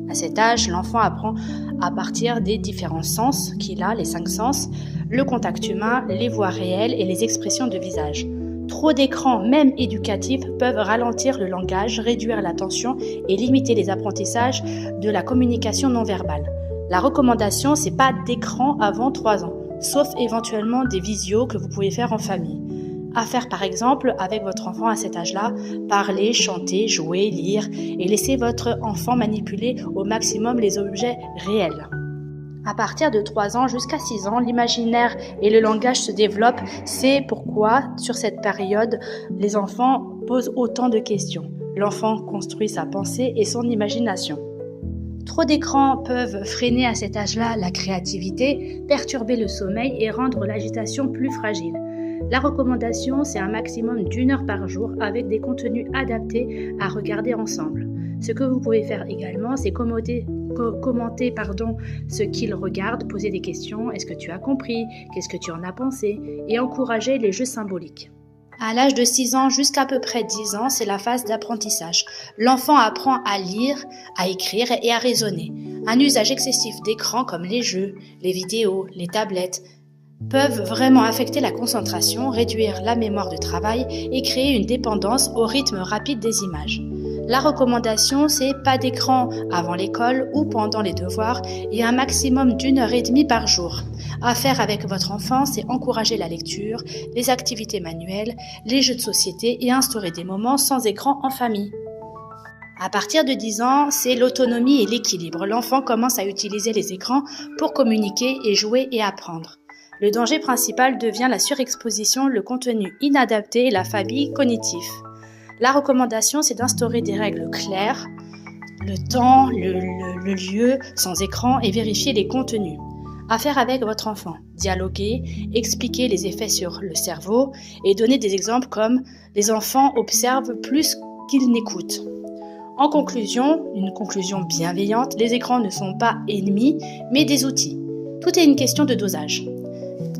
À cet âge, l'enfant apprend à partir des différents sens qu'il a, les 5 sens, le contact humain, les voix réelles et les expressions de visage. Trop d'écrans, même éducatifs, peuvent ralentir le langage, réduire l'attention et limiter les apprentissages de la communication non verbale. La recommandation, c'est pas d'écran avant 3 ans, sauf éventuellement des visios que vous pouvez faire en famille. À faire par exemple avec votre enfant à cet âge-là, parler, chanter, jouer, lire et laisser votre enfant manipuler au maximum les objets réels. À partir de 3 ans jusqu'à 6 ans, l'imaginaire et le langage se développent. C'est pourquoi, sur cette période, les enfants posent autant de questions. L'enfant construit sa pensée et son imagination. Trop d'écrans peuvent freiner à cet âge-là la créativité, perturber le sommeil et rendre l'agitation plus fragile. La recommandation, c'est un maximum d'1 heure par jour avec des contenus adaptés à regarder ensemble. Ce que vous pouvez faire également, c'est commenter ce qu'ils regardent, poser des questions, est-ce que tu as compris, qu'est-ce que tu en as pensé, et encourager les jeux symboliques. À l'âge de 6 ans jusqu'à peu près 10 ans, c'est la phase d'apprentissage. L'enfant apprend à lire, à écrire et à raisonner. Un usage excessif d'écran comme les jeux, les vidéos, les tablettes peuvent vraiment affecter la concentration, réduire la mémoire de travail et créer une dépendance au rythme rapide des images. La recommandation, c'est pas d'écran avant l'école ou pendant les devoirs et un maximum d'1 heure et demie par jour. À faire avec votre enfant, c'est encourager la lecture, les activités manuelles, les jeux de société et instaurer des moments sans écran en famille. À partir de 10 ans, c'est l'autonomie et l'équilibre. L'enfant commence à utiliser les écrans pour communiquer et jouer et apprendre. Le danger principal devient la surexposition, le contenu inadapté et la phobie cognitive. La recommandation, c'est d'instaurer des règles claires, le temps, le lieu, sans écran et vérifier les contenus. À faire avec votre enfant, dialoguer, expliquer les effets sur le cerveau et donner des exemples comme les enfants observent plus qu'ils n'écoutent. En conclusion, une conclusion bienveillante, les écrans ne sont pas ennemis, mais des outils. Tout est une question de dosage.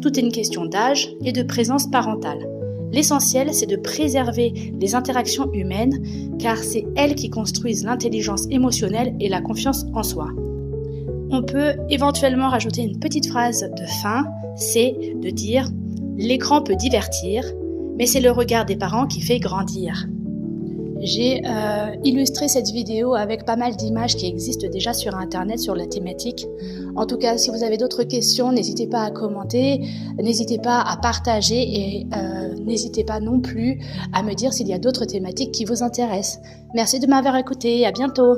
Tout est une question d'âge et de présence parentale. L'essentiel, c'est de préserver les interactions humaines, car c'est elles qui construisent l'intelligence émotionnelle et la confiance en soi. On peut éventuellement rajouter une petite phrase de fin, c'est de dire « L'écran peut divertir, mais c'est le regard des parents qui fait grandir ». J'ai illustré cette vidéo avec pas mal d'images qui existent déjà sur Internet sur la thématique. En tout cas, si vous avez d'autres questions, n'hésitez pas à commenter, n'hésitez pas à partager et n'hésitez pas non plus à me dire s'il y a d'autres thématiques qui vous intéressent. Merci de m'avoir écouté, à bientôt.